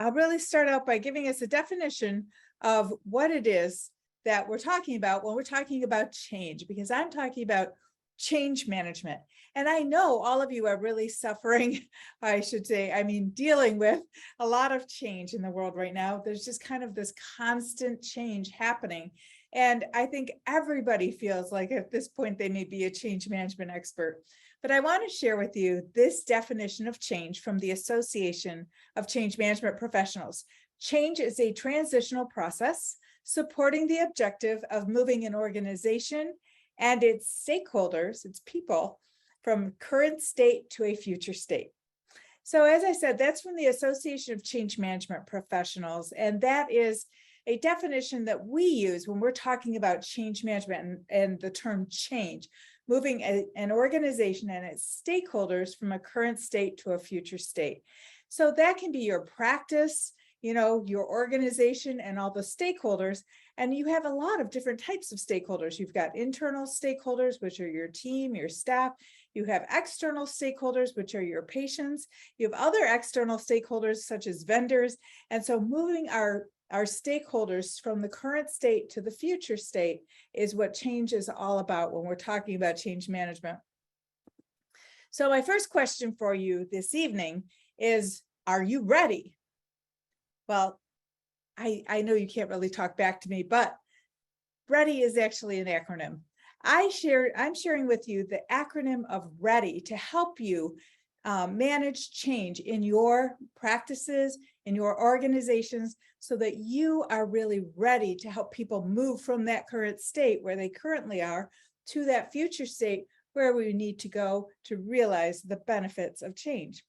I'll really start out by giving us a definition of what it is that we're talking about when we're talking about change, because I'm talking about change management. And I know all of you are really suffering, I should say, dealing with a lot of change in the world right now. There's just kind of this constant change happening. And I think everybody feels like at this point they may be a change management expert. But I want to share with you this definition of change from the Association of Change Management Professionals. Change is a transitional process supporting the objective of moving an organization and its stakeholders, its people, from current state to a future state. So as I said, that's from the Association of Change Management Professionals, and that is a definition that we use when we're talking about change management and the term change, moving an organization and its stakeholders from a current state to a future state. So that can be your practice, your organization and all the stakeholders. And you have a lot of different types of stakeholders. You've got internal stakeholders, which are your team, your staff. You have external stakeholders, which are your patients. You have other external stakeholders, such as vendors. And so moving our stakeholders from the current state to the future state is what change is all about when we're talking about change management. So my first question for you this evening is, are you ready? Well, I know you can't really talk back to me, but READY is actually an acronym. I'm sharing with you the acronym of READY to help you manage change in your practices, in your organizations, so that you are really ready to help people move from that current state where they currently are to that future state where we need to go to realize the benefits of change.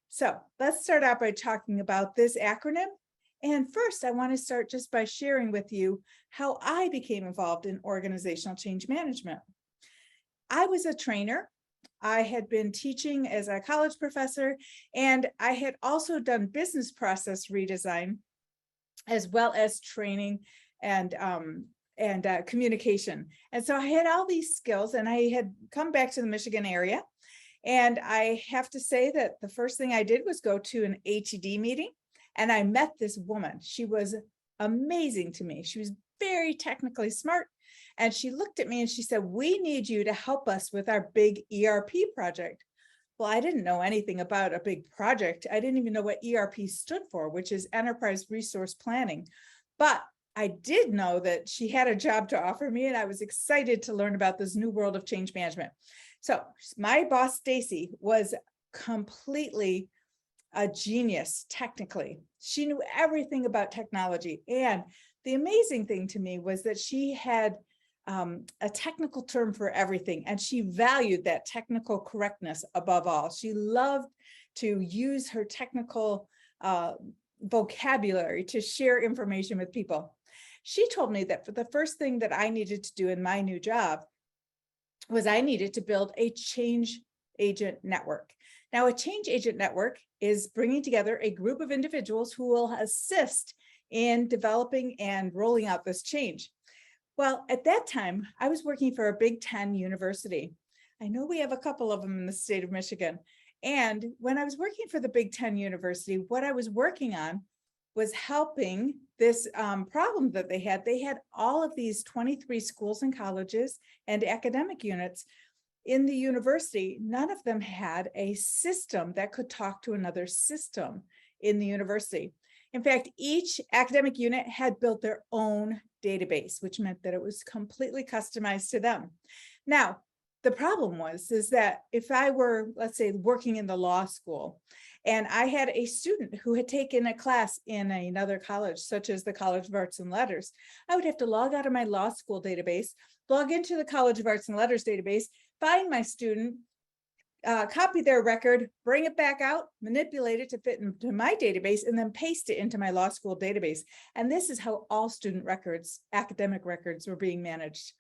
So let's start out by talking about this acronym. And first, I want to start just by sharing with you how I became involved in organizational change management. I was a trainer. I had been teaching as a college professor, and I had also done business process redesign, as well as training and communication. And so I had all these skills, and I had come back to the Michigan area. And I have to say that the first thing I did was go to an HED meeting, and I met this woman. She was amazing to me. She was very technically smart. And she looked at me and she said, "We need you to help us with our big ERP project." Well, I didn't know anything about a big project. I didn't even know what ERP stood for, which is Enterprise Resource Planning. But I did know that she had a job to offer me, and I was excited to learn about this new world of change management. So my boss, Stacy, was completely a genius technically. She knew everything about technology. And the amazing thing to me was that she had a technical term for everything, and she valued that technical correctness above all. She loved to use her technical vocabulary to share information with people. She told me that for the first thing that I needed to do in my new job was I needed to build a change agent network. Now, a change agent network is bringing together a group of individuals who will assist in developing and rolling out this change. Well, at that time, I was working for a Big Ten university. I know we have a couple of them in the state of Michigan. And when I was working for the Big Ten university, what I was working on was helping this problem that they had. They had all of these 23 schools and colleges and academic units in the university. None of them had a system that could talk to another system in the university. In fact, each academic unit had built their own database, which meant that it was completely customized to them. Now, the problem is that if I were, let's say, working in the law school, and I had a student who had taken a class in another college, such as the College of Arts and Letters, I would have to log out of my law school database, log into the College of Arts and Letters database, find my student, copy their record, bring it back out, manipulate it to fit into my database, and then paste it into my law school database. And this is how all student records, academic records, were being managed.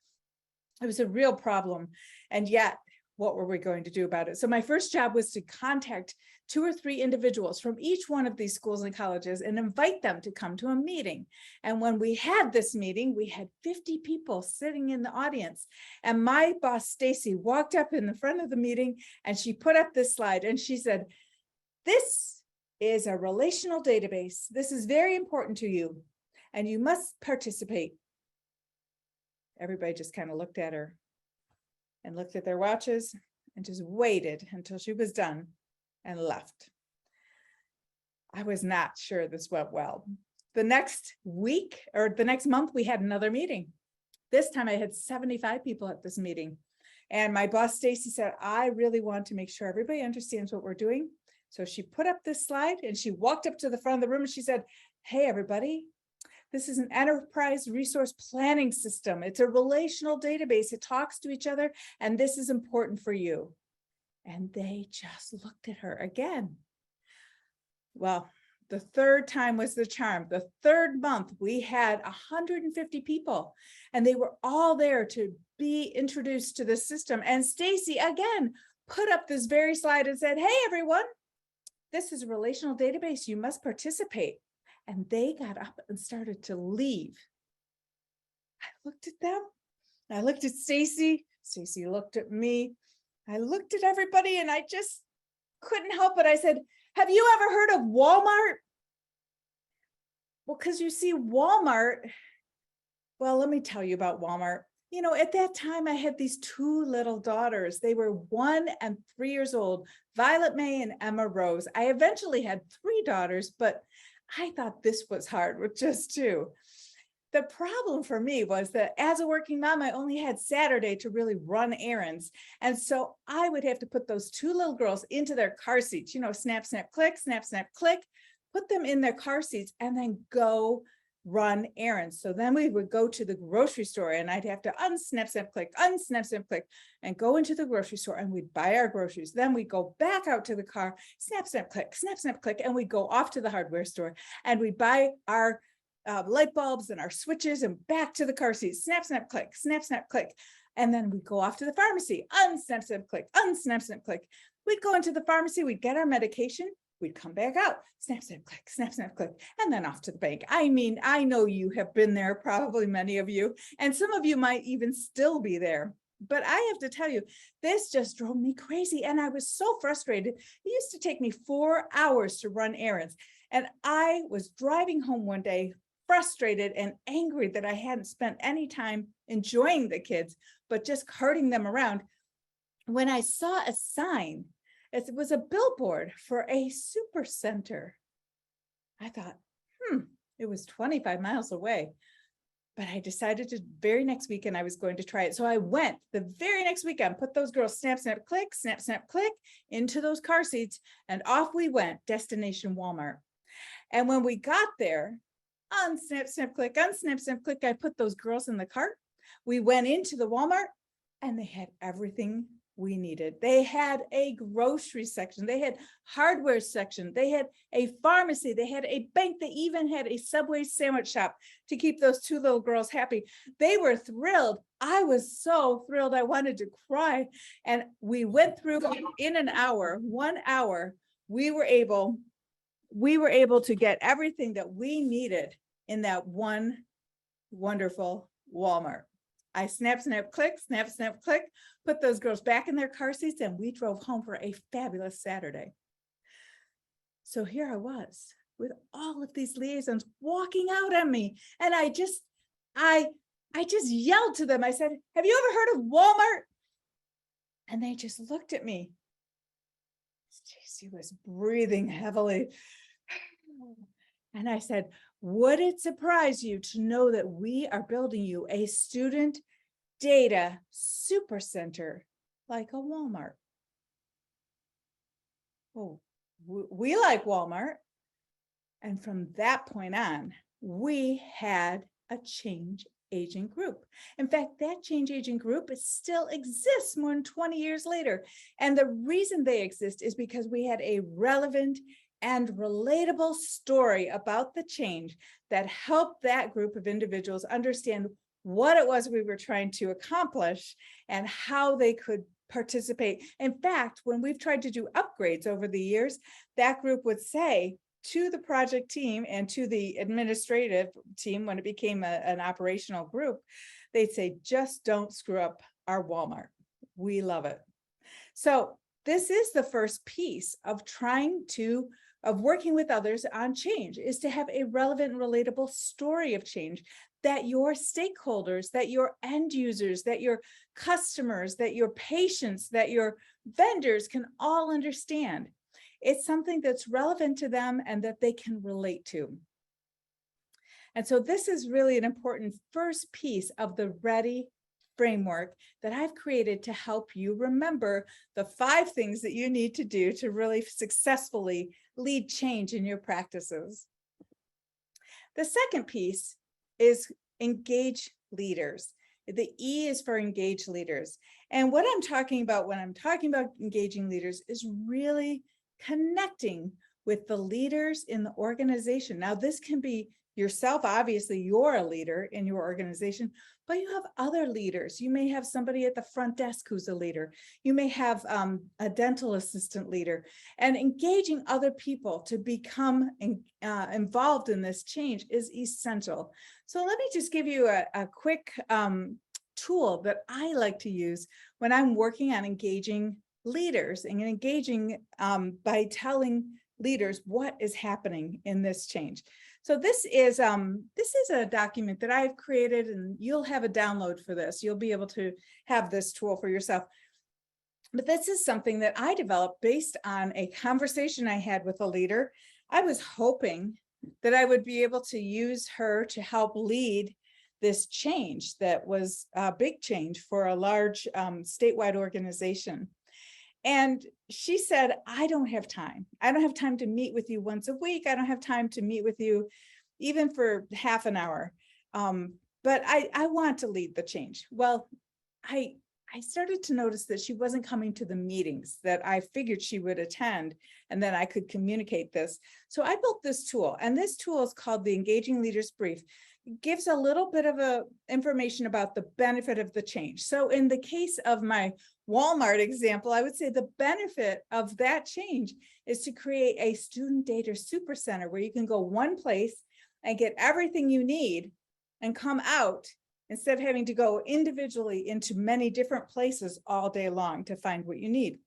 It was a real problem. And yet, what were we going to do about it? So my first job was to contact 2 or 3 individuals from each one of these schools and colleges and invite them to come to a meeting. And when we had this meeting, we had 50 people sitting in the audience. And my boss, Stacy, walked up in the front of the meeting, and she put up this slide and she said, "This is a relational database. This is very important to you, and you must participate. Everybody just kind of looked at her and looked at their watches and just waited until she was done and left. I was not sure this went well. The next week or the next month, we had another meeting. This time I had 75 people at this meeting. And my boss, Stacy, said, I really want to make sure everybody understands what we're doing. So she put up this slide and she walked up to the front of the room and she said, hey, everybody, this is an enterprise resource planning system. It's a relational database. It talks to each other, and this is important for you. And they just looked at her again. Well, the third time was the charm. The third month, we had 150 people, and they were all there to be introduced to the system. And Stacy, again, put up this very slide and said, hey, everyone, this is a relational database. You must participate. And they got up and started to leave. I looked at them. I looked at Stacy. Stacy looked at me. I looked at everybody, and I just couldn't help it. I said, have you ever heard of Walmart? Well, because you see, Walmart, well, let me tell you about Walmart. You know, at that time, I had these two little daughters. They were 1 and 3 years old, Violet May and Emma Rose. I eventually had 3 daughters, but I thought this was hard with just 2. The problem for me was that as a working mom, I only had Saturday to really run errands. And so I would have to put those 2 little girls into their car seats, you know, snap, snap, click, put them in their car seats and then go run errands. So then we would go to the grocery store and I'd have to unsnap, snap, click, and go into the grocery store and we'd buy our groceries. Then we'd go back out to the car, snap, snap, click, and we'd go off to the hardware store and we'd buy our light bulbs and our switches and back to the car seat, snap, snap, click. And then we'd go off to the pharmacy, unsnap, snap, click. We'd go into the pharmacy, we'd get our medication, we'd come back out, snap, snap, click, and then off to the bank. I mean, I know you have been there, probably many of you, and some of you might even still be there. But I have to tell you, this just drove me crazy. And I was so frustrated. It used to take me 4 hours to run errands. And I was driving home one day, frustrated and angry that I hadn't spent any time enjoying the kids, but just carting them around, when I saw a sign. It was a billboard for a super center. I thought, it was 25 miles away. But I decided to very next weekend I was going to try it. So I went the very next weekend, put those girls snap, snap, click into those car seats, and off we went, destination Walmart. And when we got there, unsnap, snap, click, I put those girls in the cart. We went into the Walmart and they had everything we needed. They had a grocery section, they had hardware section, they had a pharmacy, they had a bank, they even had a Subway sandwich shop to keep those 2 little girls happy. They were thrilled. I was so thrilled. I wanted to cry. And we went through in an hour, 1 hour, we were able to get everything that we needed in that one wonderful Walmart. I snap, click, put those girls back in their car seats, and we drove home for a fabulous Saturday. So here I was with all of these liaisons walking out on me. And I just yelled to them. I said, have you ever heard of Walmart? And they just looked at me. Stacy was breathing heavily. And I said, would it surprise you to know that we are building you a student data super center like a Walmart? Oh, we like Walmart. And from that point on, we had a change agent group. In fact, that change agent group still exists more than 20 years later. And the reason they exist is because we had a relevant and relatable story about the change that helped that group of individuals understand what it was we were trying to accomplish and how they could participate. In fact, when we've tried to do upgrades over the years, that group would say to the project team and to the administrative team, when it became an operational group, they'd say, just don't screw up our Walmart. We love it. So this is the first piece of trying to of working with others on change is to have a relevant and relatable story of change that your stakeholders, that your end users, that your customers, that your patients, that your vendors can all understand. It's something that's relevant to them and that they can relate to. And so this is really an important first piece of the READY framework that I've created to help you remember the 5 things that you need to do to really successfully lead change in your practices. The second piece is engage leaders. The E is for engage leaders. And what I'm talking about when I'm talking about engaging leaders is really connecting with the leaders in the organization. Now, this can be yourself. Obviously, you're a leader in your organization, but you have other leaders. You may have somebody at the front desk who's a leader. You may have a dental assistant leader, and engaging other people to become involved in this change is essential. So let me just give you a quick tool that I like to use when I'm working on engaging leaders and engaging by telling leaders what is happening in this change. So this is a document that I've created, and you'll have a download for this. You'll be able to have this tool for yourself. But this is something that I developed based on a conversation I had with a leader. I was hoping that I would be able to use her to help lead this change that was a big change for a large statewide organization. And she said, I don't have time. I don't have time to meet with you once a week. I don't have time to meet with you even for half an hour. But I want to lead the change. Well, I started to notice that she wasn't coming to the meetings that I figured she would attend, and then I could communicate this. So I built this tool, and this tool is called the Engaging Leaders Brief. It gives a little bit of information about the benefit of the change. So in the case of my Walmart example, I would say the benefit of that change is to create a student data super center where you can go one place and get everything you need and come out instead of having to go individually into many different places all day long to find what you need.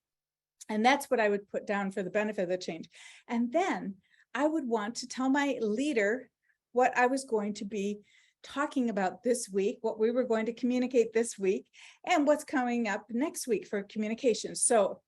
And that's what I would put down for the benefit of the change. And then I would want to tell my leader what I was going to be talking about this week, what we were going to communicate this week, and what's coming up next week for communication. So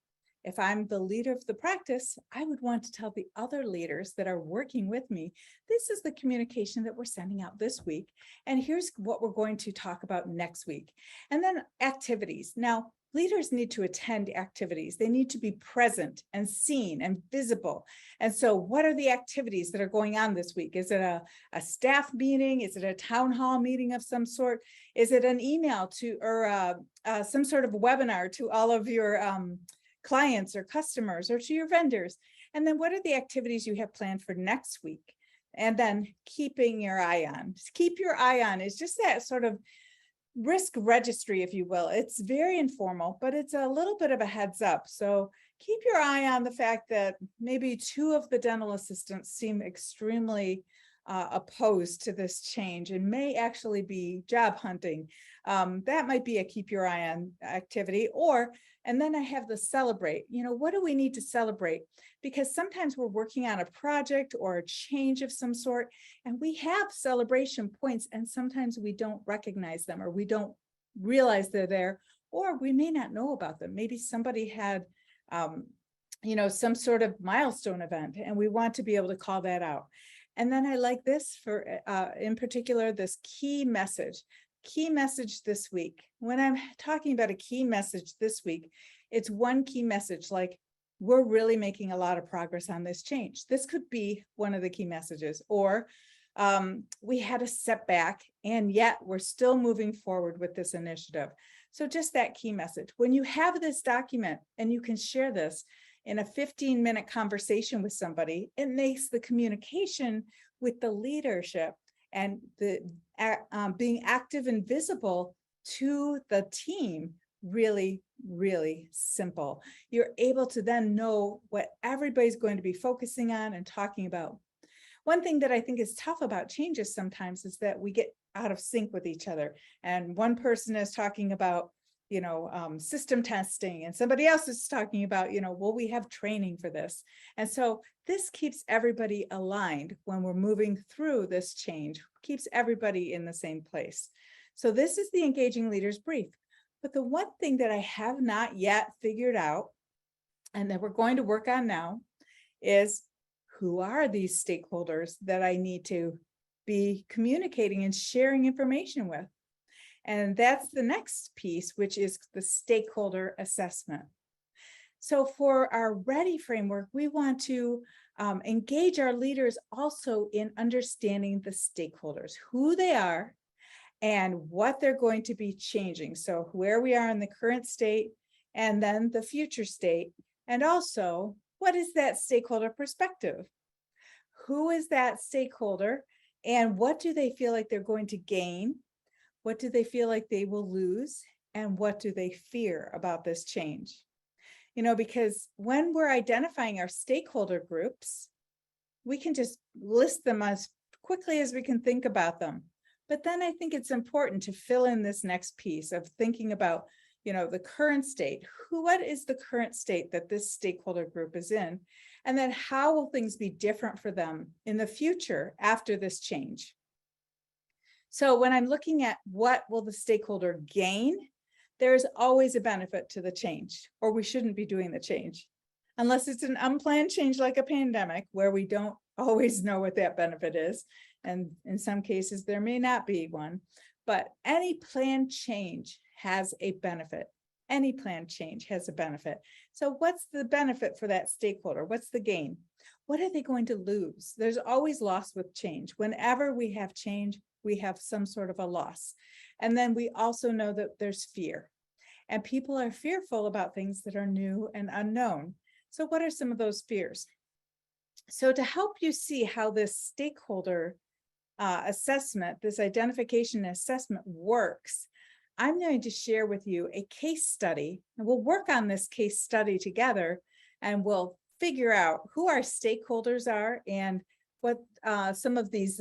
if I'm the leader of the practice, I would want to tell the other leaders that are working with me, this is the communication that we're sending out this week, and here's what we're going to talk about next week. And then activities. Now, leaders need to attend activities. They need to be present and seen and visible. And so what are the activities that are going on this week? Is it a staff meeting? Is it a town hall meeting of some sort? Is it an email to, or some sort of webinar to all of your clients or customers or to your vendors? And then what are the activities you have planned for next week? And then keeping your eye on. Keep your eye on is just that sort of risk registry, if you will. It's very informal, but it's a little bit of a heads up. So keep your eye on the fact that maybe 2 of the dental assistants seem extremely opposed to this change and may actually be job hunting. That might be a keep your eye on activity. And then I have the celebrate. What do we need to celebrate? Because sometimes we're working on a project or a change of some sort, and we have celebration points, and sometimes we don't recognize them, or we don't realize they're there, or we may not know about them. Maybe somebody had some sort of milestone event, and we want to be able to call that out. And then I like this for, in particular, this key message this week. When I'm talking about a key message this week, it's one key message, like, we're really making a lot of progress on this change. This could be one of the key messages. Or we had a setback, and yet we're still moving forward with this initiative. So just that key message. When you have this document and you can share this in a 15-minute conversation with somebody, it makes the communication with the leadership and the being active and visible to the team really, really simple. You're able to then know what everybody's going to be focusing on and talking about. One thing that I think is tough about changes sometimes is that we get out of sync with each other. And one person is talking about system testing, and somebody else is talking about, will we have training for this? And so this keeps everybody aligned when we're moving through this change, keeps everybody in the same place. So this is the Engaging Leaders Brief. But the one thing that I have not yet figured out, and that we're going to work on now, is who are these stakeholders that I need to be communicating and sharing information with? And that's the next piece, which is the stakeholder assessment. So for our READY framework, we want to engage our leaders also in understanding the stakeholders, who they are and what they're going to be changing. So where we are in the current state and then the future state, and also what is that stakeholder perspective? Who is that stakeholder and what do they feel like they're going to gain? What do they feel like they will lose? And what do they fear about this change? Because when we're identifying our stakeholder groups, we can just list them as quickly as we can think about them. But then I think it's important to fill in this next piece of thinking about, the current state. What is the current state that this stakeholder group is in? And then how will things be different for them in the future after this change? So when I'm looking at what will the stakeholder gain, there's always a benefit to the change, or we shouldn't be doing the change. Unless it's an unplanned change like a pandemic, where we don't always know what that benefit is. And in some cases, there may not be one. But any planned change has a benefit. Any planned change has a benefit. So what's the benefit for that stakeholder? What's the gain? What are they going to lose? There's always loss with change. Whenever we have change, we have some sort of a loss. And then we also know that there's fear. And people are fearful about things that are new and unknown. So what are some of those fears? So to help you see how this stakeholder assessment, this identification and assessment works, I'm going to share with you a case study, and we'll work on this case study together, and we'll figure out who our stakeholders are and what some of these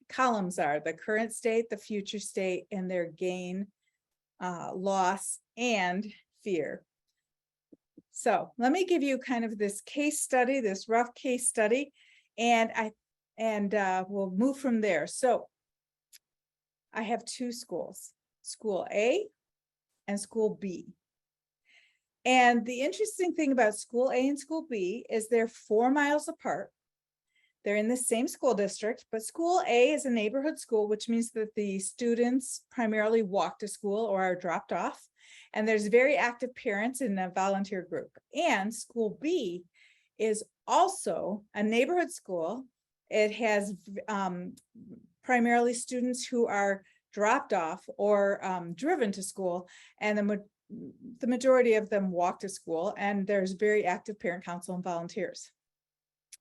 columns are: the current state, the future state, and their gain, loss, and fear. So let me give you kind of this case study, this rough case study, and we'll move from there. So I have two schools, School A and School B. And the interesting thing about School A and School B is they're 4 miles apart. They're in the same school district, but School A is a neighborhood school, which means that the students primarily walk to school or are dropped off. And there's very active parents in a volunteer group. And School B is also a neighborhood school. It has primarily students who are dropped off or driven to school, and the majority of them walk to school, and there's very active parent council and volunteers.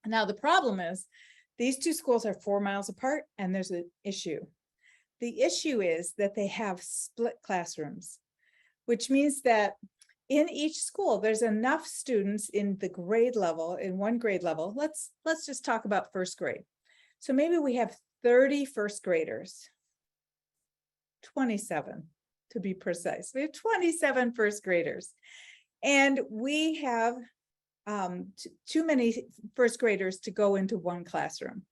Now, the problem is these two schools are 4 miles apart, and there's an issue. The issue is that they have split classrooms, which means that in each school, there's enough students in the grade level, in one grade level. Let's just talk about first grade. So maybe we have 30 first graders, 27 to be precise. We have 27 first graders, and we have too many first graders to go into one classroom.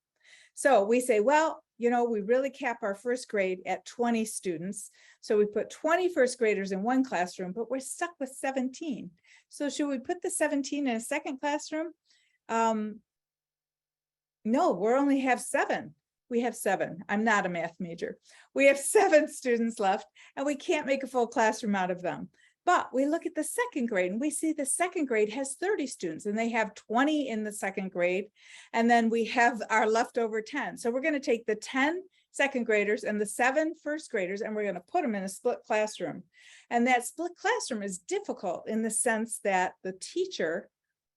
So we say, well, we really cap our first grade at 20 students. So we put 20 first graders in one classroom, but we're stuck with 17. So should we put the 17 in a second classroom? No, we only have 7. We have 7. I'm not a math major. We have 7 students left, and we can't make a full classroom out of them. But we look at the second grade, and we see the second grade has 30 students, and they have 20 in the second grade. And then we have our leftover 10. So we're going to take the 10 second graders and the 7 first graders, and we're going to put them in a split classroom. And that split classroom is difficult in the sense that the teacher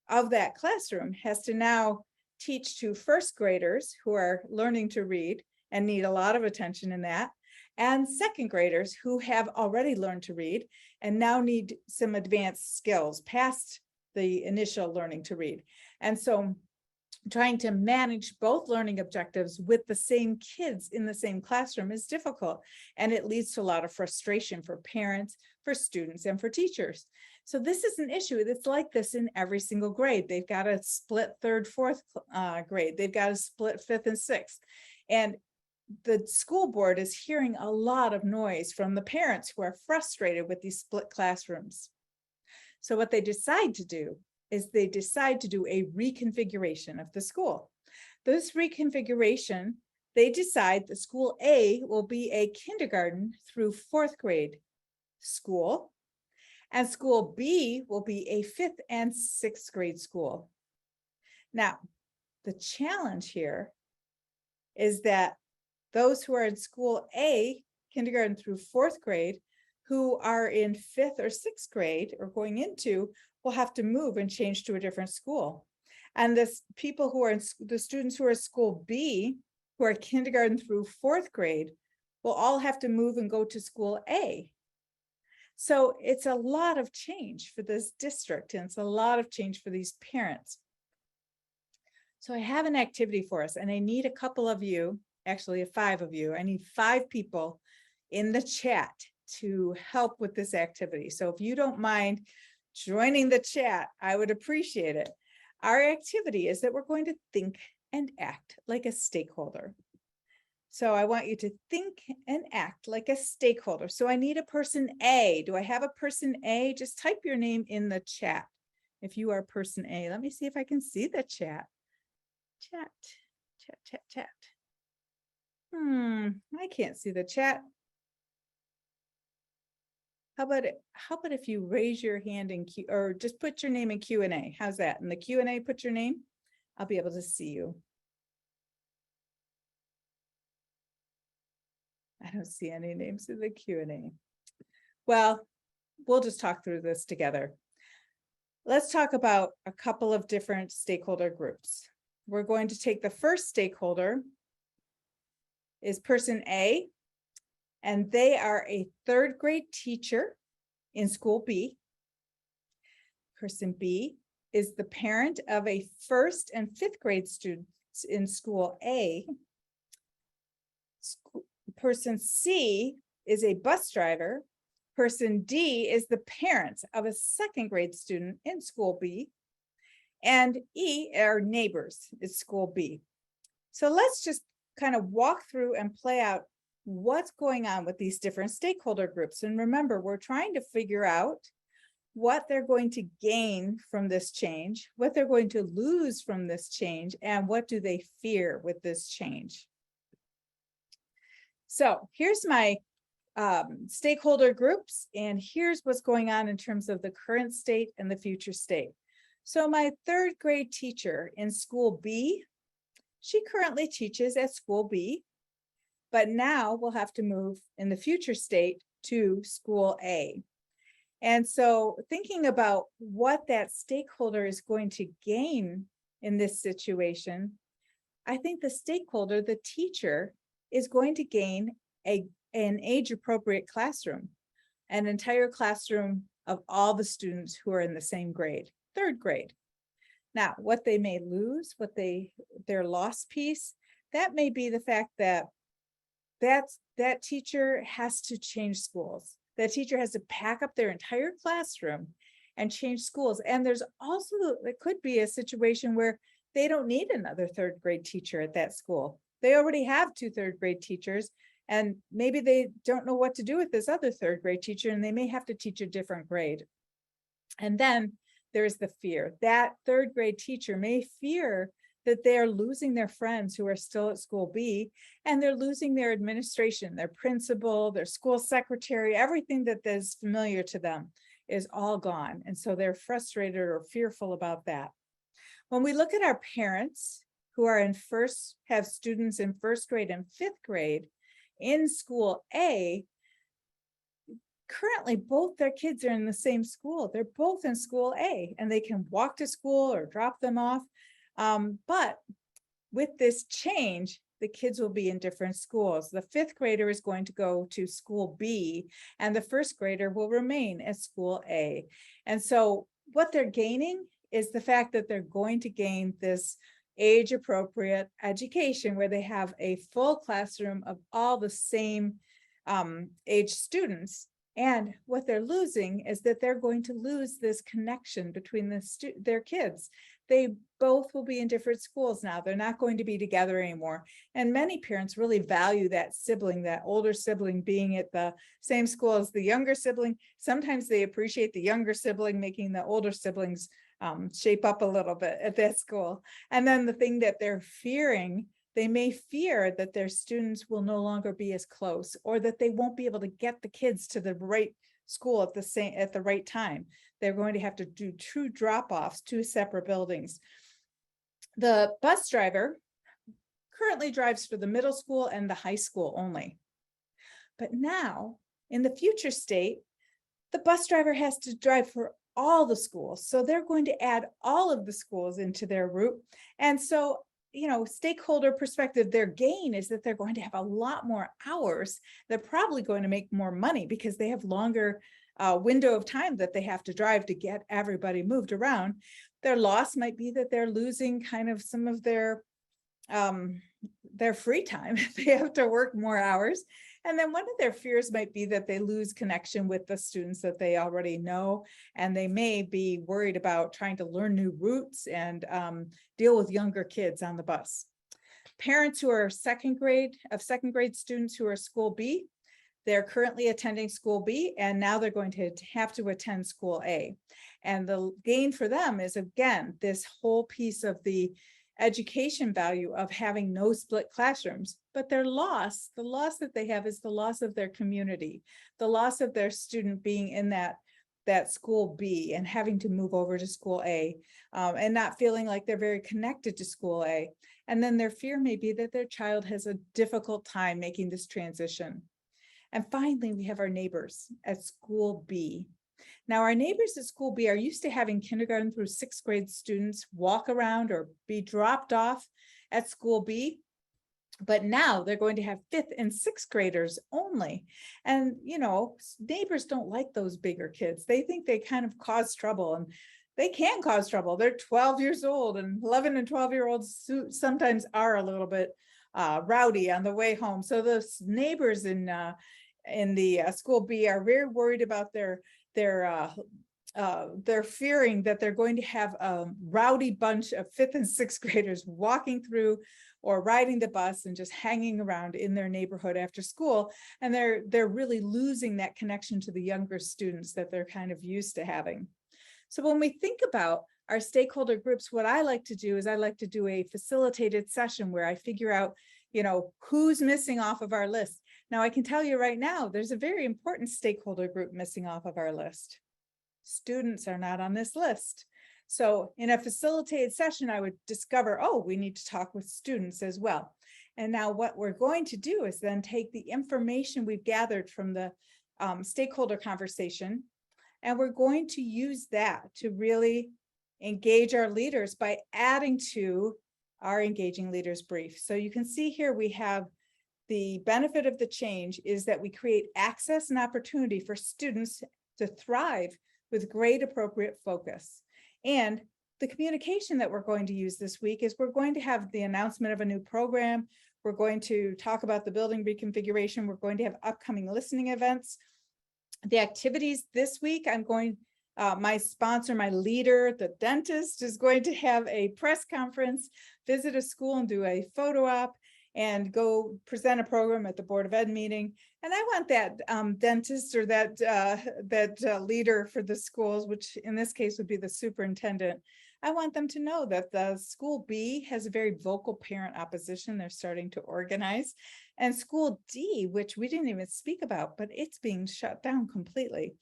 of that classroom has to now teach to first graders who are learning to read and need a lot of attention in that, and second graders who have already learned to read and now need some advanced skills past the initial learning to read. And so trying to manage both learning objectives with the same kids in the same classroom is difficult. And it leads to a lot of frustration for parents, for students, and for teachers. So this is an issue that's like this in every single grade. They've got to split third, fourth grade. They've got to split fifth and sixth. And the school board is hearing a lot of noise from the parents who are frustrated with these split classrooms. So what they decide to do is they decide to do a reconfiguration of the school. This reconfiguration, they decide that school A will be a kindergarten through fourth grade school, and school B will be a fifth and sixth grade school. Now, the challenge here is that those who are in school A, kindergarten through fourth grade, who are in fifth or sixth grade or going into, will have to move and change to a different school. And this people who are in the students who are school B, who are kindergarten through fourth grade, will all have to move and go to school A. So it's a lot of change for this district, and it's a lot of change for these parents. So I have an activity for us, and I need a couple of you, actually 5 of you. I need 5 people in the chat to help with this activity. So if you don't mind joining the chat, I would appreciate it. Our activity is that we're going to think and act like a stakeholder. So I want you to think and act like a stakeholder. So I need a person A. Do I have a person A? Just type your name in the chat if you are person A. Let me see if I can see the chat. Chat. I can't see the chat. How about if you raise your hand in Q, or just put your name in Q&A? How's that? In the Q&A, put your name. I'll be able to see you. I don't see any names in the Q&A. Well, we'll just talk through this together. Let's talk about a couple of different stakeholder groups. We're going to take the first stakeholder is person A, and they are a 3rd grade teacher in school B. Person B is the parent of a 1st and 5th grade students in school A. Person C is a bus driver. Person D is the parent of a 2nd grade student in school B. And E are neighbors at school B. So let's just kind of walk through and play out what's going on with these different stakeholder groups. And remember, we're trying to figure out what they're going to gain from this change, what they're going to lose from this change, and what do they fear with this change. So here's my stakeholder groups, and here's what's going on in terms of the current state and the future state. So my 3rd grade teacher in school B, she currently teaches at school B, but now we'll have to move in the future state to school A. And so thinking about what that stakeholder is going to gain in this situation, I think the stakeholder, the teacher, is going to gain an age-appropriate classroom, an entire classroom of all the students who are in the same grade, 3rd grade. Now, what they may lose, their lost piece, that may be the fact that that teacher has to change schools. That teacher has to pack up their entire classroom and change schools. And there's also, it could be a situation where they don't need another 3rd grade teacher at that school. They already have 2 3rd grade teachers, and maybe they don't know what to do with this other 3rd grade teacher, and they may have to teach a different grade. And then there's the fear. That 3rd grade teacher may fear that they're losing their friends who are still at school B, and they're losing their administration, their principal, their school secretary, everything that is familiar to them is all gone. And so they're frustrated or fearful about that. When we look at our parents who are have students in 1st grade and 5th grade in school A, currently both their kids are in the same school. They're both in school A, and they can walk to school or drop them off. But with this change, the kids will be in different schools. The 5th grader is going to go to school B, and the 1st grader will remain at school A. And so what they're gaining is the fact that they're going to gain this age-appropriate education where they have a full classroom of all the same age students. And what they're losing is that they're going to lose this connection between their kids. They both will be in different schools now. They're not going to be together anymore. And many parents really value that sibling, that older sibling being at the same school as the younger sibling. Sometimes they appreciate the younger sibling making the older siblings shape up a little bit at that school. And then the thing that they're fearing, they may fear that their students will no longer be as close, or that they won't be able to get the kids to the right school at the right time. They're going to have to do 2 drop-offs, 2 separate buildings. The bus driver currently drives for the middle school and the high school only. But now, in the future state, the bus driver has to drive for all the schools. So they're going to add all of the schools into their route. And so, stakeholder perspective, their gain is that they're going to have a lot more hours. They're probably going to make more money because they have longer window of time that they have to drive to get everybody moved around. Their loss might be that they're losing kind of some of their free time. They have to work more hours. And then one of their fears might be that they lose connection with the students that they already know, and they may be worried about trying to learn new routes and deal with younger kids on the bus. Parents who are second grade students who are school B, they're currently attending school B, and now they're going to have to attend school A. And the gain for them is, again, this whole piece of the education value of having no split classrooms. But the loss that they have is the loss of their community, the loss of their student being in that school B and having to move over to school A, and not feeling like they're very connected to school A. And then their fear may be that their child has a difficult time making this transition. And finally, we have our neighbors at school B. Now, our neighbors at school B are used to having kindergarten through 6th grade students walk around or be dropped off at school B. But now they're going to have 5th and 6th graders only. And, neighbors don't like those bigger kids. They think they kind of cause trouble, and they can cause trouble. They're 12 years old, and 11 and 12-year-olds sometimes are a little bit rowdy on the way home. So those neighbors in the school B are very worried about they're fearing that they're going to have a rowdy bunch of 5th and 6th graders walking through or riding the bus and just hanging around in their neighborhood after school. And they're really losing that connection to the younger students that they're kind of used to having. So when we think about our stakeholder groups, what I like to do is I like to do a facilitated session where I figure out, who's missing off of our list. Now, I can tell you right now, there's a very important stakeholder group missing off of our list. Students are not on this list. So in a facilitated session, I would discover, we need to talk with students as well. And now what we're going to do is then take the information we've gathered from the stakeholder conversation, and we're going to use that to really engage our leaders by adding to our engaging leaders brief. So you can see here we have the benefit of the change is that we create access and opportunity for students to thrive with grade appropriate focus. And the communication that we're going to use this week is we're going to have the announcement of a new program. We're going to talk about the building reconfiguration. We're going to have upcoming listening events. The activities this week, my sponsor, my leader, the dentist, is going to have a press conference, visit a school and do a photo op, and go present a program at the Board of Ed meeting. And I want that dentist or that leader for the schools, which in this case would be the superintendent, I want them to know that the school B has a very vocal parent opposition. They're starting to organize. And school D, which we didn't even speak about, but it's being shut down completely.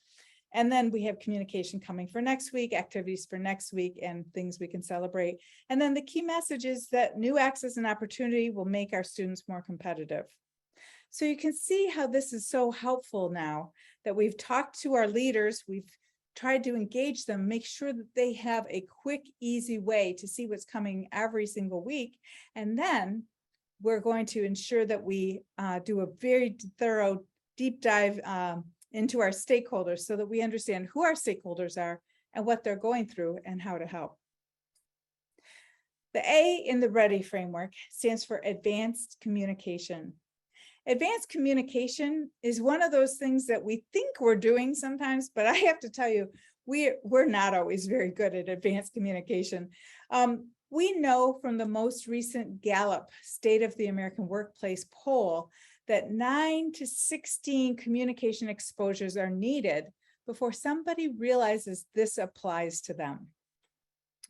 And then we have communication coming for next week, activities for next week, and things we can celebrate. And then the key message is that new access and opportunity will make our students more competitive. So you can see how this is so helpful now that we've talked to our leaders, we've tried to engage them, make sure that they have a quick, easy way to see what's coming every single week. And then we're going to ensure that we do a very thorough deep dive into our stakeholders so that we understand who our stakeholders are and what they're going through and how to help. The A in the READY framework stands for advanced communication. Advanced communication is one of those things that we think we're doing sometimes, but I have to tell you, we're not always very good at advanced communication. We know from the most recent Gallup State of the American Workplace poll that 9 to 16 communication exposures are needed before somebody realizes this applies to them.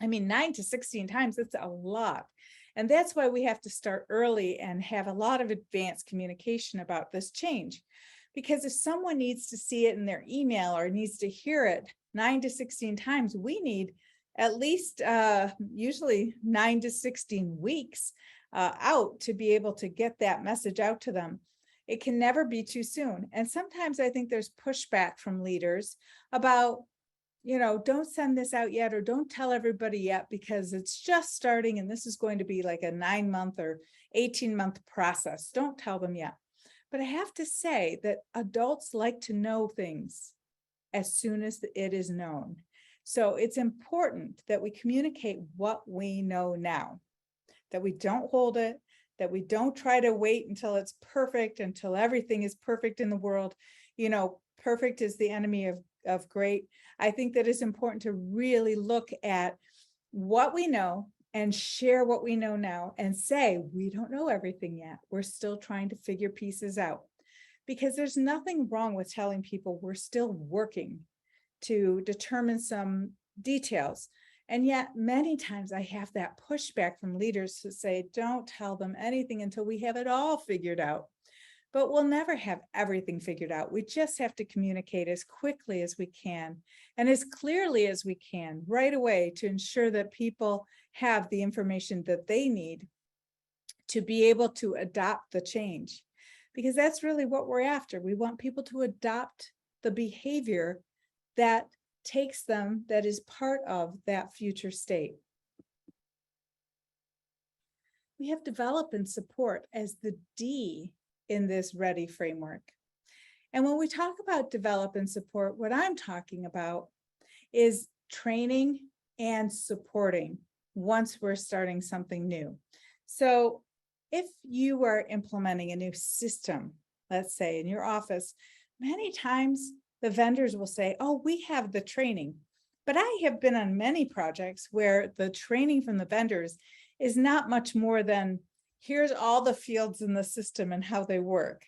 I mean, 9 to 16 times, that's a lot. And that's why we have to start early and have a lot of advanced communication about this change. Because if someone needs to see it in their email or needs to hear it 9 to 16 times, we need at least usually 9 to 16 weeks out to be able to get that message out to them. It can never be too soon. And sometimes I think there's pushback from leaders about, don't send this out yet, or don't tell everybody yet because it's just starting and this is going to be like a 9-month or 18-month process. Don't tell them yet. But I have to say that adults like to know things as soon as it is known. So it's important that we communicate what we know now, that we don't hold it, that we don't try to wait until it's perfect, until everything is perfect in the world. Perfect is the enemy of great. I think that it's important to really look at what we know and share what we know now and say, we don't know everything yet. We're still trying to figure pieces out, because there's nothing wrong with telling people we're still working to determine some details. And yet many times I have that pushback from leaders who say, don't tell them anything until we have it all figured out. But we'll never have everything figured out. We just have to communicate as quickly as we can and as clearly as we can right away to ensure that people have the information that they need to be able to adopt the change. Because that's really what we're after. We want people to adopt the behavior that takes them, that is part of that future state. We have develop and support as the D in this READY framework. And when we talk about develop and support, what I'm talking about is training and supporting once we're starting something new. So if you are implementing a new system, let's say in your office, many times the vendors will say, oh, we have the training. But I have been on many projects where the training from the vendors is not much more than, here's all the fields in the system and how they work.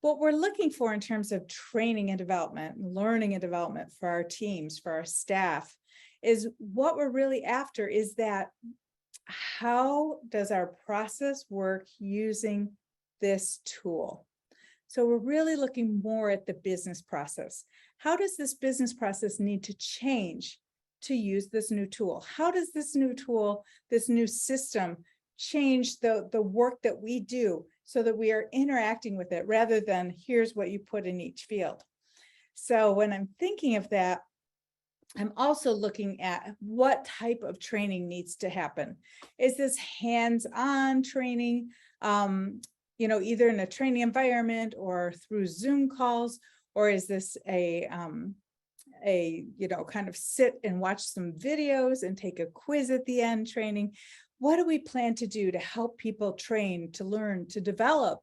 What we're looking for in terms of training and development, learning and development for our teams, for our staff, is what we're really after is that, how does our process work using this tool? So we're really looking more at the business process. How does this business process need to change to use this new tool? How does this new tool, this new system, change the work that we do so that we are interacting with it rather than here's what you put in each field? So when I'm thinking of that, I'm also looking at what type of training needs to happen. Is this hands-on training, either in a training environment or through Zoom calls, or is this a kind of sit and watch some videos and take a quiz at the end training? What do we plan to do to help people train, to learn, to develop,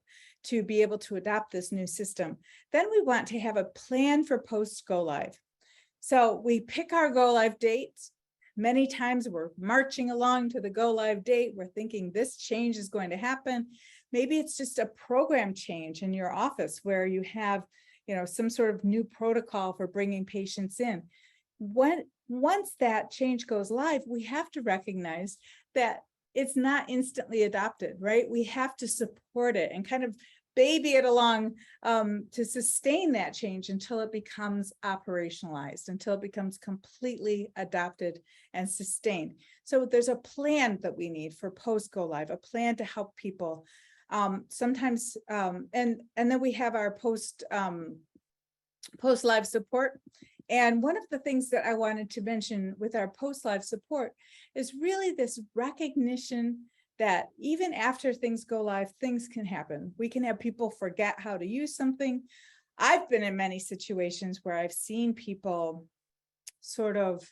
to be able to adopt this new system? Then we want to have a plan for post go live. So we pick our go live dates. Many times we're marching along to the go live date. We're thinking this change is going to happen. Maybe it's just a program change in your office where you have, some sort of new protocol for bringing patients in. Once that change goes live, we have to recognize that it's not instantly adopted, right? We have to support it and kind of baby it along to sustain that change until it becomes operationalized, until it becomes completely adopted and sustained. So there's a plan that we need for post go live, a plan to help people. Sometimes, and then we have our post live support. And one of the things that I wanted to mention with our post live support is really this recognition that even after things go live, things can happen. We can have people forget how to use something. I've been in many situations where I've seen people sort of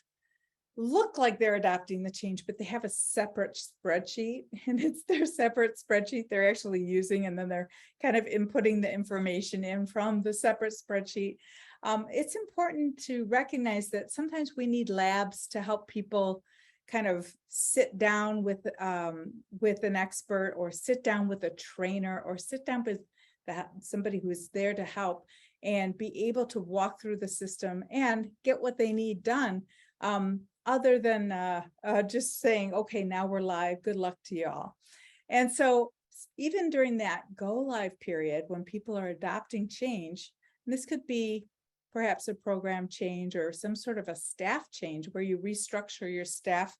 look like they're adopting the change, but they have a separate spreadsheet, and it's their separate spreadsheet they're actually using, and then they're kind of inputting the information in from the separate spreadsheet. It's important to recognize that sometimes we need labs to help people kind of sit down with an expert, or sit down with a trainer, or sit down with somebody who is there to help and be able to walk through the system and get what they need done. Other than just saying, okay, now we're live, good luck to y'all. And so even during that go live period, when people are adopting change, and this could be perhaps a program change or some sort of a staff change where you restructure your staff,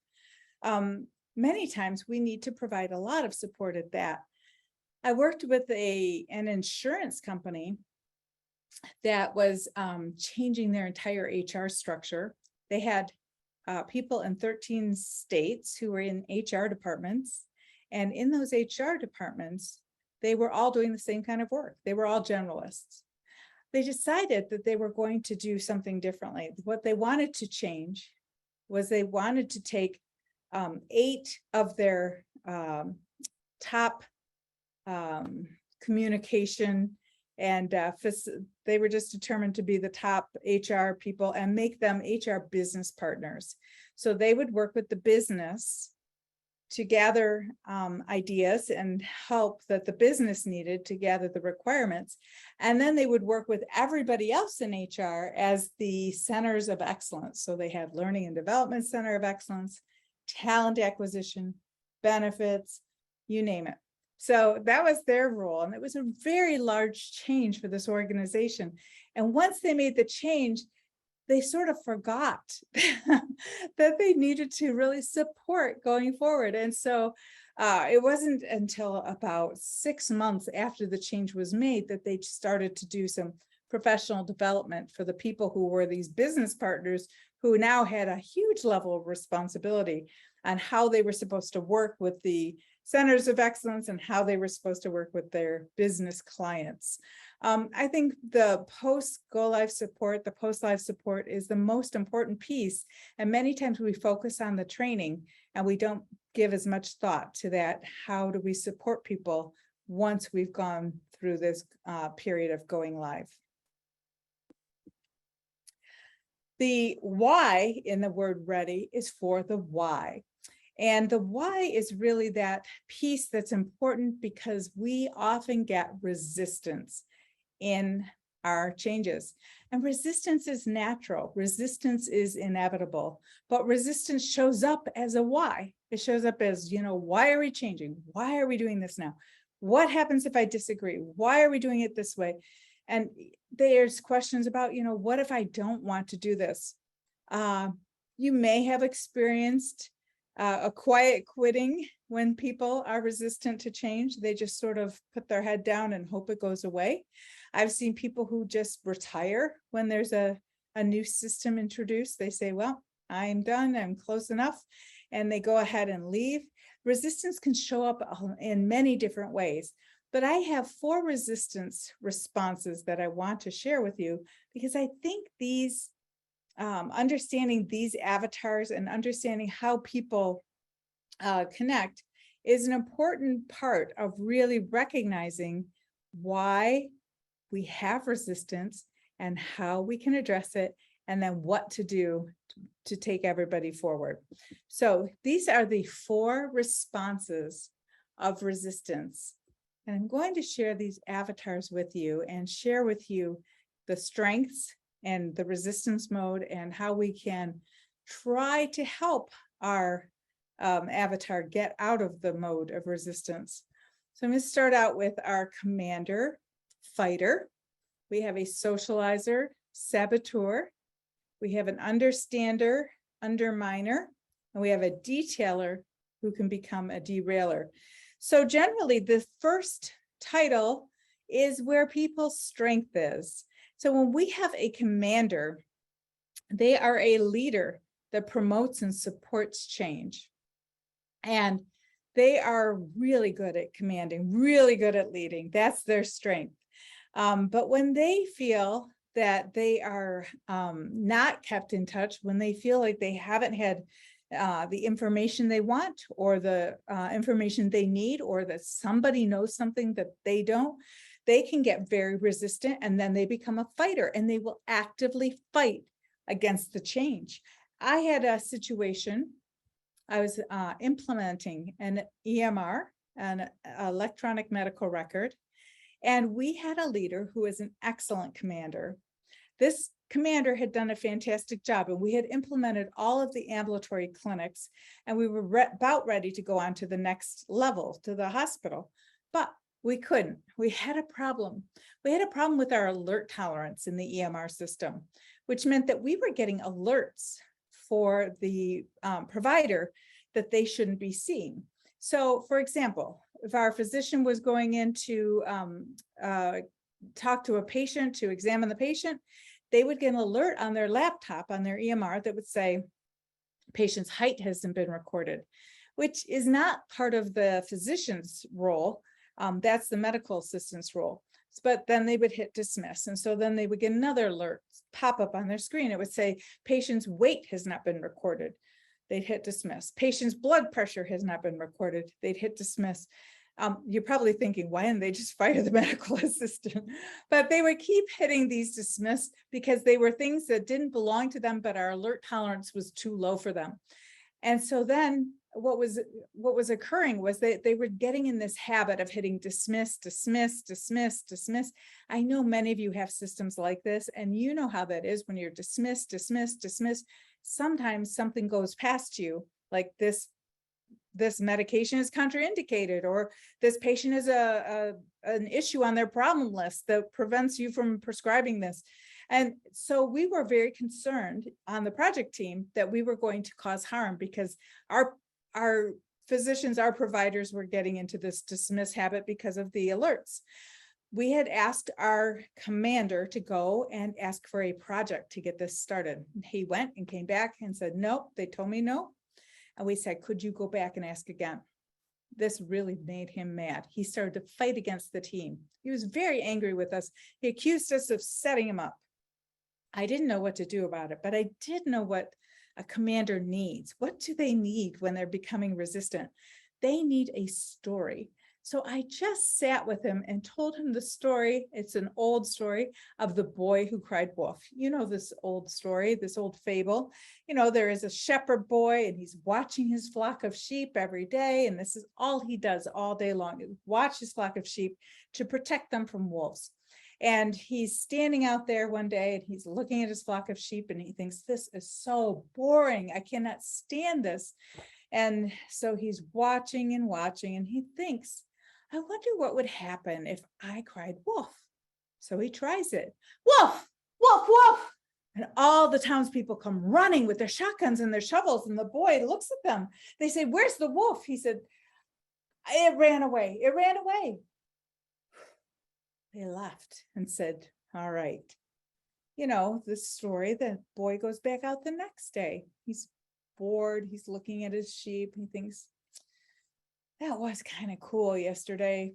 many times we need to provide a lot of support at that. I worked with an insurance company that was changing their entire HR structure. They had people in 13 states who were in HR departments. And in those HR departments, they were all doing the same kind of work. They were all generalists. They decided that they were going to do something differently. What they wanted to change was they wanted to take 8 of their top communication and they were just determined to be the top HR people and make them HR business partners. So they would work with the business to gather ideas and help that the business needed to gather the requirements. And then they would work with everybody else in HR as the centers of excellence. So they had learning and development center of excellence, talent acquisition, benefits, you name it. So that was their role. And it was a very large change for this organization. And once they made the change, they sort of forgot that they needed to really support going forward. And so it wasn't until about 6 months after the change was made that they started to do some professional development for the people who were these business partners, who now had a huge level of responsibility on how they were supposed to work with the centers of excellence and how they were supposed to work with their business clients. I think the post-go-live support, the post-live support is the most important piece. And many times we focus on the training and we don't give as much thought to that. How do we support people once we've gone through this period of going live? The why in the word ready is for the why. And the why is really that piece that's important because we often get resistance in our changes. And resistance is natural. Resistance is inevitable, but resistance shows up as a why. It shows up as, why are we changing? Why are we doing this now? What happens if I disagree? Why are we doing it this way? And there's questions about, what if I don't want to do this? You may have experienced a quiet quitting when people are resistant to change. They just sort of put their head down and hope it goes away. I've seen people who just retire when there's a new system introduced. They say, well, I'm done, I'm close enough, and they go ahead and leave. Resistance can show up in many different ways, but I have 4 resistance responses that I want to share with you, because I think these understanding these avatars and understanding how people connect is an important part of really recognizing why we have resistance and how we can address it, and then what to do to take everybody forward. So these are the 4 responses of resistance. And I'm going to share these avatars with you and share with you the strengths and the resistance mode and how we can try to help our avatar get out of the mode of resistance. So I'm going to start out with our commander, fighter. We have a socializer, saboteur. We have an understander, underminer, and we have a detailer who can become a derailer. So generally, the first title is where people's strength is. So when we have a commander, they are a leader that promotes and supports change. And they are really good at commanding, really good at leading. That's their strength. But when they feel that they are not kept in touch when they feel like they haven't had the information they want, or the information they need, or that somebody knows something that they don't, they can get very resistant, and then they become a fighter, and they will actively fight against the change. I had a situation, I was implementing an EMR, an electronic medical record, and we had a leader who was an excellent commander. This commander had done a fantastic job, and we had implemented all of the ambulatory clinics, and we were about ready to go on to the next level, to the hospital, but we couldn't. We had a problem. We had a problem with our alert tolerance in the EMR system, which meant that we were getting alerts for the provider that they shouldn't be seeing. So, for example, if our physician was going in to talk to a patient, to examine the patient, they would get an alert on their laptop, on their EMR, that would say, patient's height hasn't been recorded, which is not part of the physician's role. That's the medical assistant's role. But then they would hit dismiss. And so then they would get another alert pop up on their screen. It would say, patient's weight has not been recorded. They'd hit dismiss. Patient's blood pressure has not been recorded. They'd hit dismiss. You're probably thinking, why didn't they just fire the medical assistant? But they would keep hitting these dismiss because they were things that didn't belong to them, but our alert tolerance was too low for them. And so then what was occurring was they were getting in this habit of hitting dismiss, dismiss, dismiss, dismiss. I know many of you have systems like this, and you know how that is when you're dismiss, dismiss, dismiss. Sometimes something goes past you, like this medication is contraindicated, or this patient is an issue on their problem list that prevents you from prescribing this. And so we were very concerned on the project team that we were going to cause harm, because our physicians, our providers were getting into this dismiss habit because of the alerts. We had asked our commander to go and ask for a project to get this started. He went and came back and said, nope, they told me no. And we said, could you go back and ask again? This really made him mad. He started to fight against the team. He was very angry with us. He accused us of setting him up. I didn't know what to do about it, but I did know what a commander needs. What do they need when they're becoming resistant? They need a story. So I just sat with him and told him the story. It's an old story of the boy who cried wolf. You know this old story, this old fable. You know, there is a shepherd boy, and he's watching his flock of sheep every day. And this is all he does all day long, watch his flock of sheep to protect them from wolves. And he's standing out there one day, and he's looking at his flock of sheep, and he thinks, this is so boring. I cannot stand this. And so he's watching and watching, and he thinks, I wonder what would happen if I cried wolf. So he tries it. Wolf, wolf, wolf. And all the townspeople come running with their shotguns and their shovels. And the boy looks at them. They say, where's the wolf? He said, it ran away. It ran away. They left and said, all right. You know, the story, the boy goes back out the next day. He's bored. He's looking at his sheep. He thinks, that was kind of cool yesterday.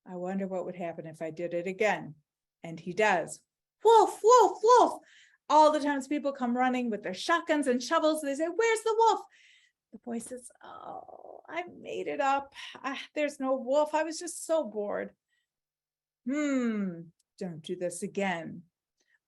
I wonder what would happen if I did it again. And he does. Wolf, wolf, wolf. All the townspeople come running with their shotguns and shovels. They say, where's the wolf? The boy says, oh, I made it up. There's no wolf. I was just so bored. Don't do this again.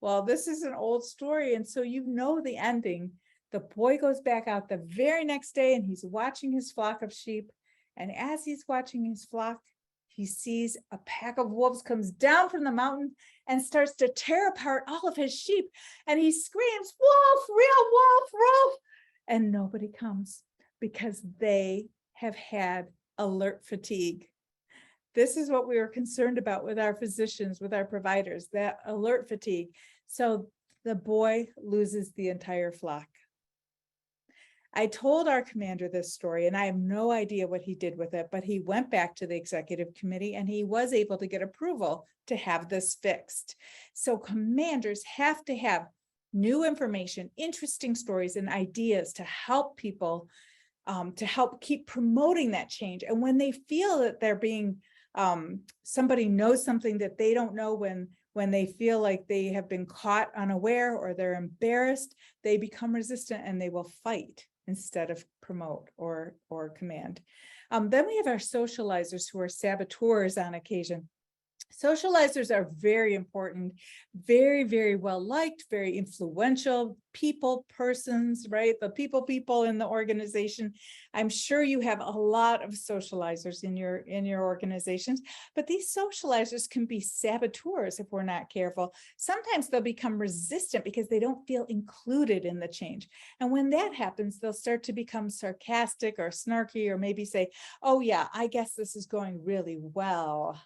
Well, this is an old story. And so you know the ending. The boy goes back out the very next day, and he's watching his flock of sheep. And as he's watching his flock, he sees a pack of wolves comes down from the mountain and starts to tear apart all of his sheep. And he screams, wolf, real wolf, wolf. And nobody comes because they have had alert fatigue. This is what we were concerned about with our physicians, with our providers, that alert fatigue. So the boy loses the entire flock. I told our commander this story, and I have no idea what he did with it, but he went back to the executive committee and he was able to get approval to have this fixed. So commanders have to have new information, interesting stories, and ideas to help people, to help keep promoting that change. And when they feel that they're being, somebody knows something that they don't know, when When they feel like they have been caught unaware or they're embarrassed, they become resistant and they will fight instead of promote or command. Then we have our socializers who are saboteurs on occasion. Socializers are very important, very, very well liked, very influential persons, right? The people in the organization. I'm sure you have a lot of socializers in your organizations, but these socializers can be saboteurs if we're not careful. Sometimes they'll become resistant because they don't feel included in the change. And when that happens, they'll start to become sarcastic or snarky, or maybe say, oh yeah, I guess this is going really well.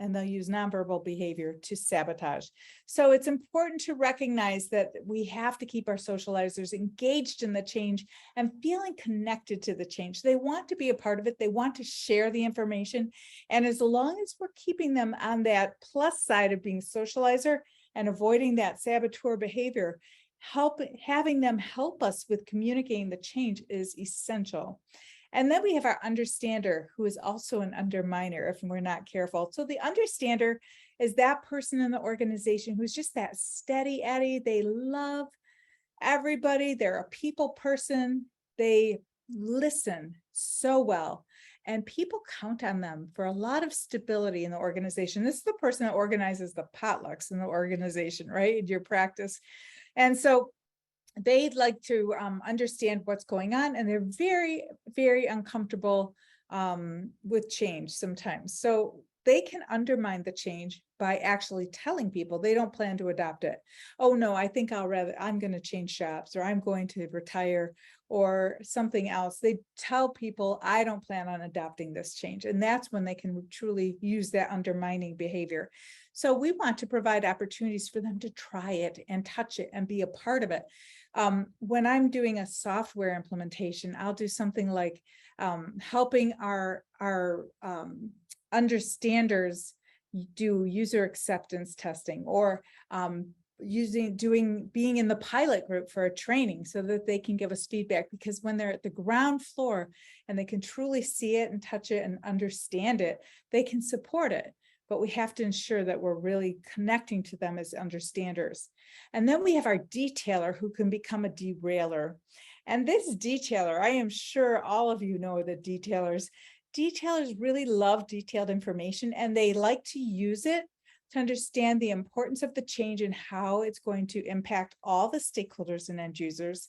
And they'll use nonverbal behavior to sabotage. So it's important to recognize that we have to keep our socializers engaged in the change and feeling connected to the change. They want to be a part of it. They want to share the information. And as long as we're keeping them on that plus side of being socializer and avoiding that saboteur behavior, having them help us with communicating the change is essential. And then we have our understander, who is also an underminer if we're not careful. So the understander is that person in the organization who's just that steady Eddie. They love everybody. They're a people person. They listen so well. And people count on them for a lot of stability in the organization. This is the person that organizes the potlucks in the organization, right? In your practice. And so they'd like to understand what's going on, and they're very, very uncomfortable with change sometimes. So they can undermine the change by actually telling people they don't plan to adopt it. Oh no, I think I'm going to change jobs, or I'm going to retire, or something else. They tell people, I don't plan on adopting this change. And that's when they can truly use that undermining behavior. So we want to provide opportunities for them to try it and touch it and be a part of it. When I'm doing a software implementation, I'll do something like helping our understanders do user acceptance testing, or being in the pilot group for a training so that they can give us feedback. Because when they're at the ground floor and they can truly see it and touch it and understand it, they can support it. But we have to ensure that we're really connecting to them as understanders. And then we have our detailer, who can become a derailer. And this detailer, I am sure all of you know the detailers. Detailers really love detailed information, and they like to use it to understand the importance of the change and how it's going to impact all the stakeholders and end users.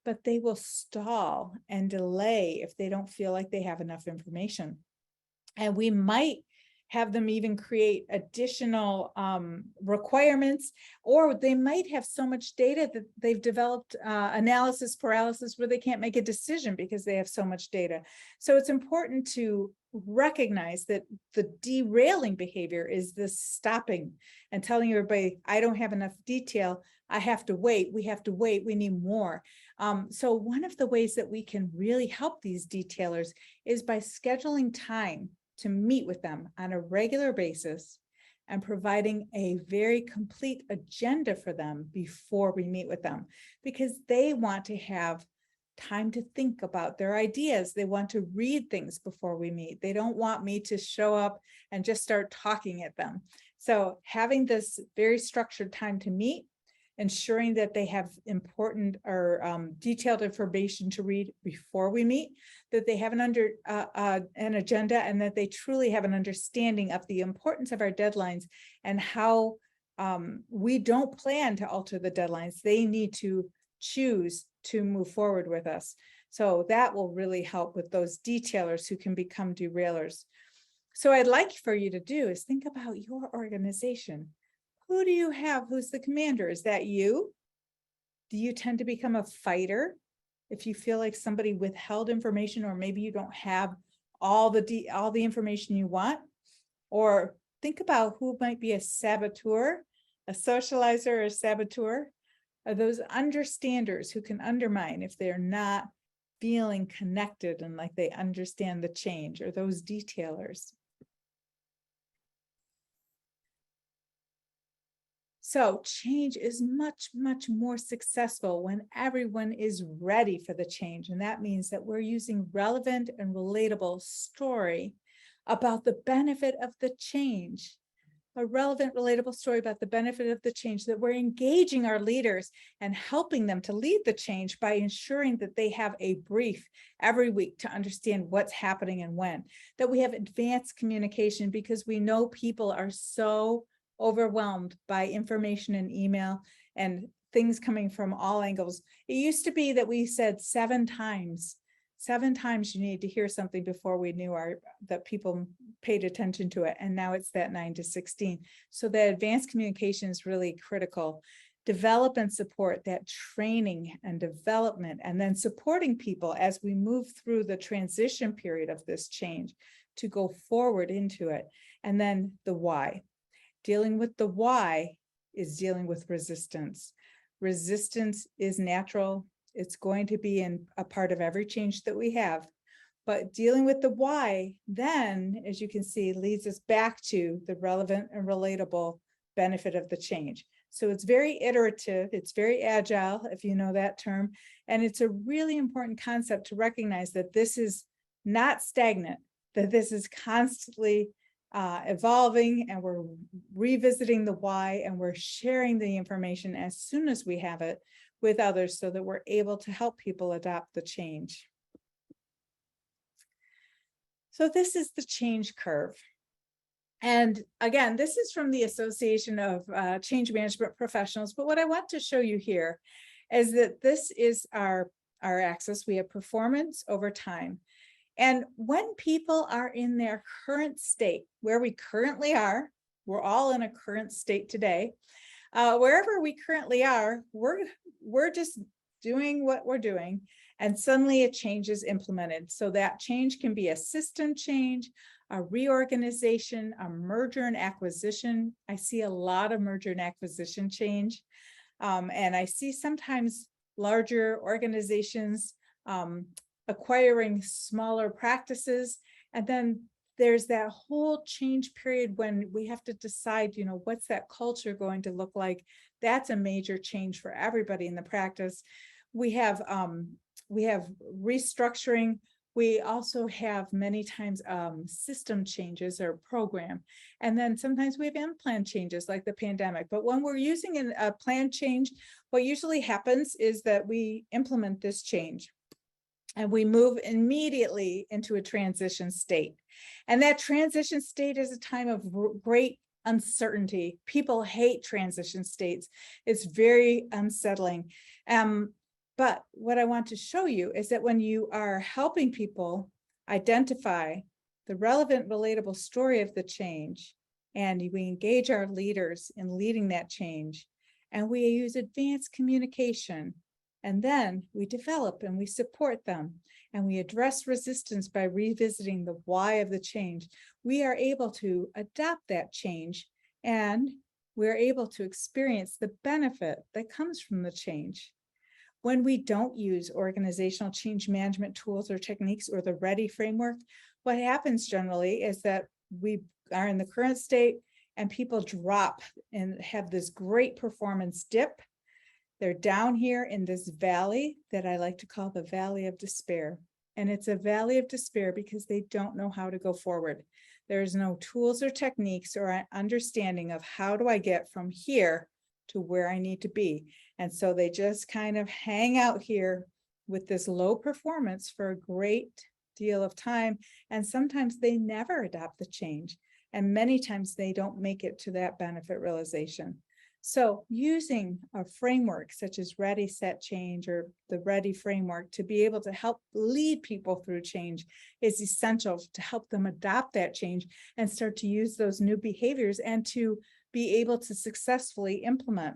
But they will stall and delay if they don't feel like they have enough information. And we might have them even create additional requirements, or they might have so much data that they've developed analysis paralysis where they can't make a decision because they have so much data. So it's important to recognize that the derailing behavior is this stopping and telling everybody, I don't have enough detail, I have to wait, we have to wait, we need more. So one of the ways that we can really help these detailers is by scheduling time to meet with them on a regular basis and providing a very complete agenda for them before we meet with them, because they want to have time to think about their ideas. They want to read things before we meet. They don't want me to show up and just start talking at them. So having this very structured time to meet, ensuring that they have important or detailed information to read before we meet, that they have an agenda, and that they truly have an understanding of the importance of our deadlines and how we don't plan to alter the deadlines. They need to choose to move forward with us. So that will really help with those detailers who can become derailers. So I'd like for you to do is think about your organization. Who do you have? Who's the commander? Is that you? Do you tend to become a fighter if you feel like somebody withheld information, or maybe you don't have all the information you want? Or think about who might be a saboteur, a socializer, or a saboteur. Are those understanders who can undermine if they're not feeling connected and like they understand the change, or those detailers? So change is much, much more successful when everyone is ready for the change. And that means that we're using relevant and relatable story about the benefit of the change. a relevant, relatable story about the benefit of the change, that we're engaging our leaders and helping them to lead the change by ensuring that they have a brief every week to understand what's happening and when, that we have advanced communication because we know people are so overwhelmed by information and email and things coming from all angles. It used to be that we said 7 times you need to hear something before we knew that people paid attention to it. And now it's that 9 to 16. So the advanced communication is really critical. Develop and support that training and development, and then supporting people as we move through the transition period of this change to go forward into it. And then the why. Dealing with the why is dealing with resistance. Resistance is natural. It's going to be a part of every change that we have. But dealing with the why then, as you can see, leads us back to the relevant and relatable benefit of the change. So it's very iterative, it's very agile, if you know that term. And it's a really important concept to recognize that this is not stagnant, that this is constantly evolving, and we're revisiting the why, and we're sharing the information as soon as we have it with others so that we're able to help people adopt the change. So this is the change curve. And again, this is from the Association of Change Management Professionals. But what I want to show you here is that this is our axis. We have performance over time. And when people are in their current state, where we currently are, we're all in a current state today. Wherever we currently are, we're just doing what we're doing, and suddenly a change is implemented. So that change can be a system change, a reorganization, a merger and acquisition. I see a lot of merger and acquisition change. And I see sometimes larger organizations acquiring smaller practices. And then there's that whole change period when we have to decide, what's that culture going to look like? That's a major change for everybody in the practice. We have restructuring. We also have many times system changes or program. And then sometimes we have unplanned changes like the pandemic. But when we're using a planned change, what usually happens is that we implement this change and we move immediately into a transition state. And that transition state is a time of great uncertainty. People hate transition states. It's very unsettling. But what I want to show you is that when you are helping people identify the relevant, relatable story of the change, and we engage our leaders in leading that change, and we use advanced communication, and then we develop and we support them, and we address resistance by revisiting the why of the change, we are able to adopt that change, and we're able to experience the benefit that comes from the change. When we don't use organizational change management tools or techniques or the READY framework, what happens generally is that we are in the current state and people drop and have this great performance dip. They're down here in this valley that I like to call the valley of despair. And it's a valley of despair because they don't know how to go forward. There's no tools or techniques or an understanding of how do I get from here to where I need to be. And so they just kind of hang out here with this low performance for a great deal of time. And sometimes they never adopt the change. And many times they don't make it to that benefit realization. So using a framework such as Ready, Set, Change, or the Ready framework to be able to help lead people through change is essential to help them adopt that change and start to use those new behaviors and to be able to successfully implement